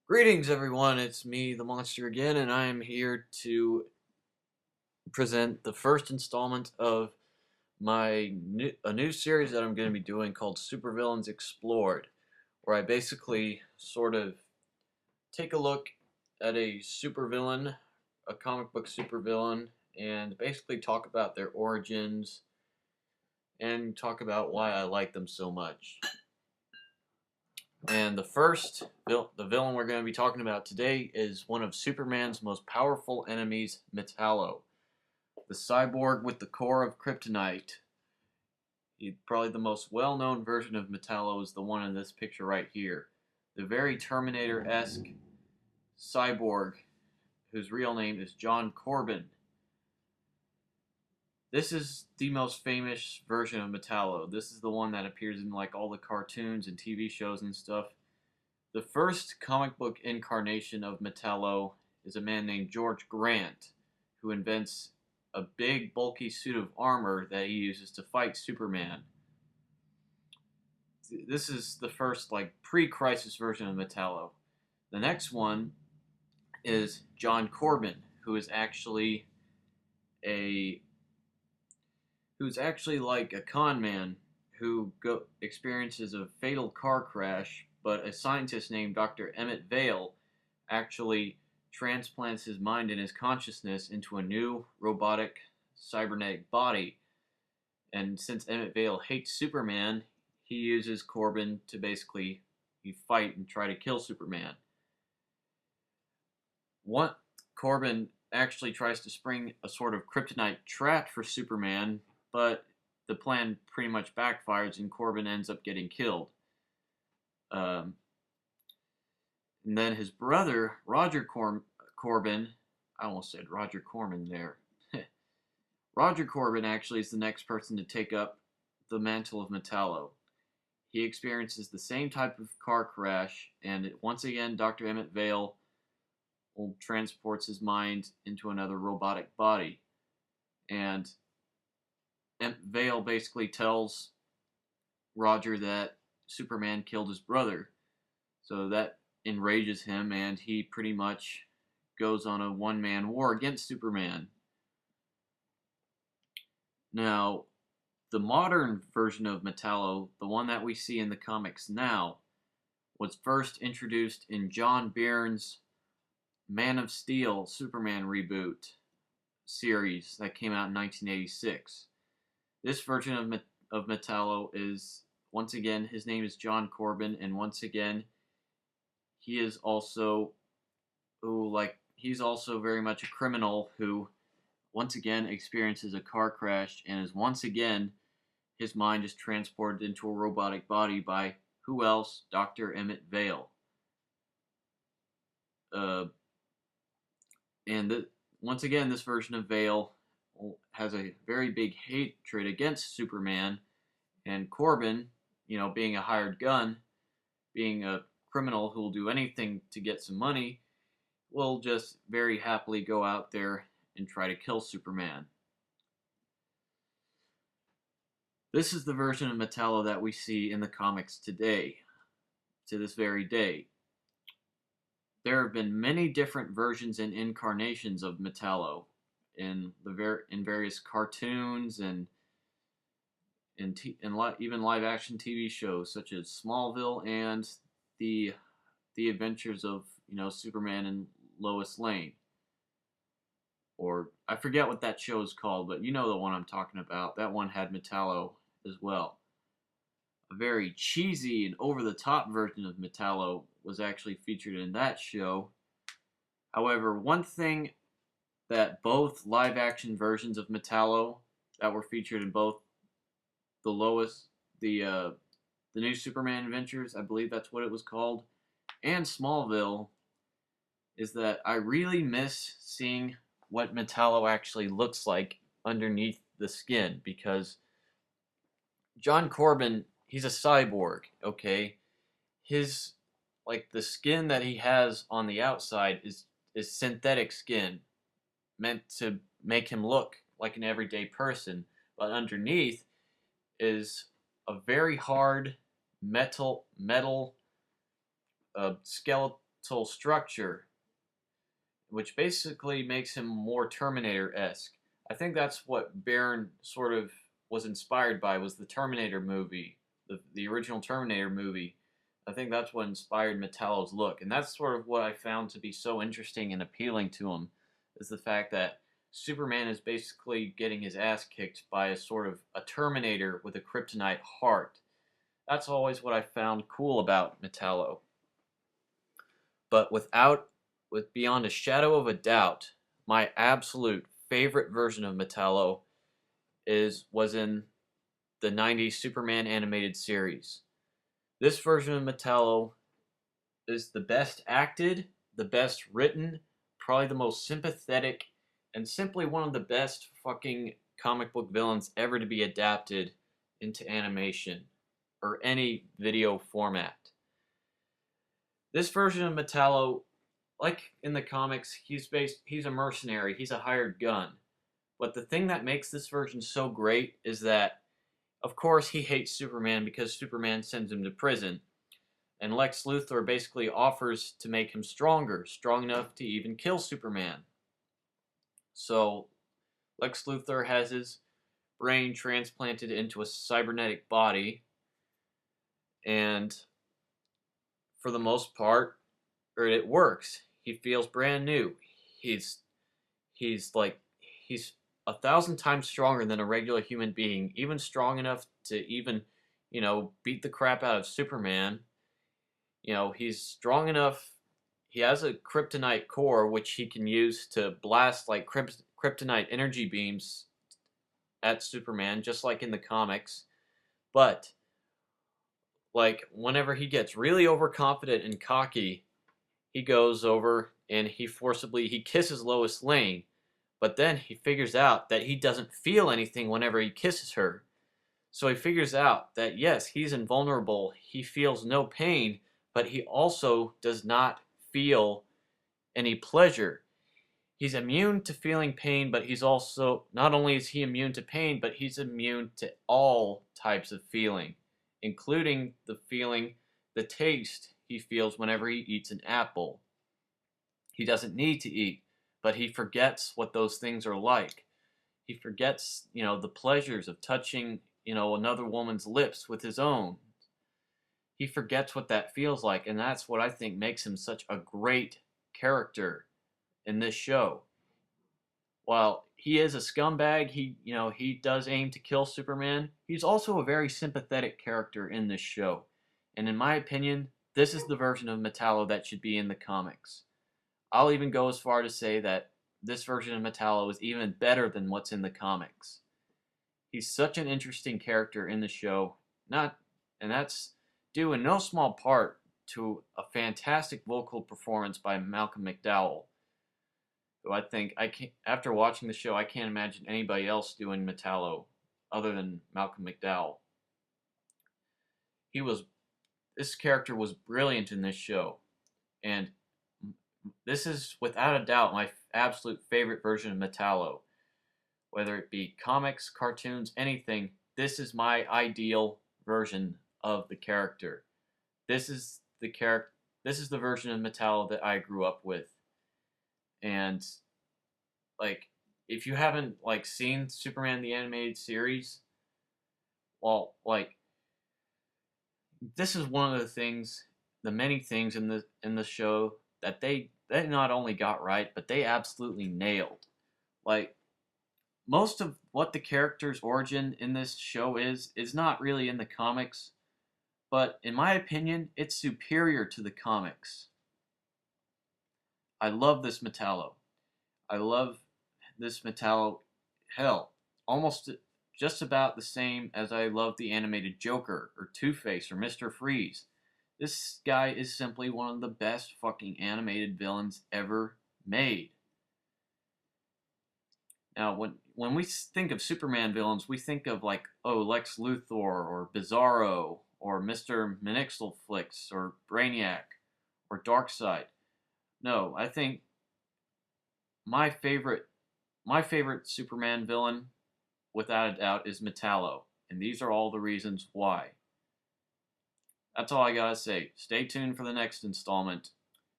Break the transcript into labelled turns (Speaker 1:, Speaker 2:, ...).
Speaker 1: Greetings, everyone. It's me, the monster, again, and I am here to present the first installment of a new series that I'm going to be doing called Supervillains Explored, where I basically sort of take a look at a supervillain, a comic book supervillain, and basically talk about their origins and talk about why I like them so much. And the villain we're going to be talking about today is one of Superman's most powerful enemies, Metallo, the cyborg with the core of kryptonite. Probably the most well-known version of Metallo is the one in this picture right here. The very Terminator-esque cyborg, whose real name is John Corbin. This is the most famous version of Metallo. This is the one that appears in like all the cartoons and TV shows and stuff. The first comic book incarnation of Metallo is a man named George Grant, who invents a big, bulky suit of armor that he uses to fight Superman. This is the first, like, pre-crisis version of Metallo. The next one is John Corbin, a who's actually like a con man who experiences a fatal car crash, but a scientist named Dr. Emmett Vale actually transplants his mind and his consciousness into a new robotic cybernetic body. And since Emmett Vale hates Superman, he uses Corbin to basically fight and try to kill Superman. What Corbin actually tries to spring a sort of kryptonite trap for Superman, but the plan pretty much backfires and Corbin ends up getting killed. Um, and then his brother, Corbin, I almost said Roger Corman there. Roger Corbin actually is the next person to take up the mantle of Metallo. He experiences the same type of car crash, and once again, Dr. Emmett Vale transports his mind into another robotic body. And Vale basically tells Roger that Superman killed his brother. So that enrages him, and he pretty much goes on a one-man war against Superman. Now, the modern version of Metallo, the one that we see in the comics now, was first introduced in John Byrne's Man of Steel Superman reboot series that came out in 1986. This version of Metallo is, once again, his name is John Corbin, and once again, he is also he's also very much a criminal who once again experiences a car crash and is once again his mind is transported into a robotic body by who else? Dr. Emmett Vale. Uh, and once again, this version of Vale has a very big hatred against Superman, and Corbin, being a hired gun, being a criminal who will do anything to get some money, will just very happily go out there and try to kill Superman. This is the version of Metallo that we see in the comics today, to this very day. There have been many different versions and incarnations of Metallo in various cartoons and even live action TV shows such as Smallville and the Adventures of Superman and Lois Lane. Or I forget what that show is called, but you know the one I'm talking about. That one had Metallo as well. A very cheesy and over-the-top version of Metallo was actually featured in that show. However, one thing that both live-action versions of Metallo that were featured in both the new Superman Adventures, I believe that's what it was called, and Smallville, is that I really miss seeing what Metallo actually looks like underneath the skin, because John Corbin, he's a cyborg, okay? His the skin that he has on the outside is synthetic skin meant to make him look like an everyday person, but underneath is a very hard metal skeleton, skeletal structure, which basically makes him more Terminator-esque. I think that's what Baron sort of was inspired by, was the Terminator movie, the original Terminator movie. I think that's what inspired Metallo's look, and that's sort of what I found to be so interesting and appealing to him, is the fact that Superman is basically getting his ass kicked by a sort of a Terminator with a kryptonite heart. That's always what I found cool about Metallo. But with beyond a shadow of a doubt, my absolute favorite version of Metallo was in the '90s Superman animated series. This version of Metallo is the best acted, the best written, probably the most sympathetic, and simply one of the best fucking comic book villains ever to be adapted into animation or any video format. This version of Metallo, like in the comics, he's a mercenary, he's a hired gun. But the thing that makes this version so great is that, of course, he hates Superman because Superman sends him to prison. And Lex Luthor basically offers to make him stronger, strong enough to even kill Superman. So Lex Luthor has his brain transplanted into a cybernetic body, and for the most part, it works. He feels brand new. He's like he's 1,000 times stronger than a regular human being, even strong enough to even, beat the crap out of Superman. He's strong enough. He has a kryptonite core which he can use to blast like kryptonite energy beams at Superman, just like in the comics. But like whenever he gets really overconfident and cocky, he goes over and he kisses Lois Lane. But then he figures out that he doesn't feel anything whenever he kisses her. So he figures out that yes, he's invulnerable. He feels no pain, but he also does not feel any pleasure. He's immune to feeling pain, but he's also, not only is he immune to pain, but he's immune to all types of feeling, including the taste he feels whenever he eats an apple. He doesn't need to eat, but he forgets what those things are like. He forgets, the pleasures of touching, another woman's lips with his own. He forgets what that feels like, and that's what I think makes him such a great character in this show. While he is a scumbag, he does aim to kill Superman. He's also a very sympathetic character in this show. And in my opinion, this is the version of Metallo that should be in the comics. I'll even go as far to say that this version of Metallo is even better than what's in the comics. He's such an interesting character in the show, and that's due in no small part to a fantastic vocal performance by Malcolm McDowell, who after watching the show, I can't imagine anybody else doing Metallo other than Malcolm McDowell. This character was brilliant in this show, and this is without a doubt my absolute favorite version of Metallo. Whether it be comics, cartoons, anything, this is my ideal version of the character. This is the version of Metallo that I grew up with. And like, if you haven't seen Superman the Animated Series, well, this is one of the many things in the show that they not only got right, but they absolutely nailed. Most of what the character's origin in this show is not really in the comics, but in my opinion, it's superior to the comics. I love this Metallo. I love this Metallo, hell, almost just about the same as I love the animated Joker, or Two-Face, or Mr. Freeze. This guy is simply one of the best fucking animated villains ever made. Now, when we think of Superman villains, we think of Lex Luthor, or Bizarro, or Mr. Mxyzptlk, or Brainiac, or Darkseid. No, I think my favorite Superman villain, without a doubt, is Metallo, and these are all the reasons why. That's all I gotta say. Stay tuned for the next installment.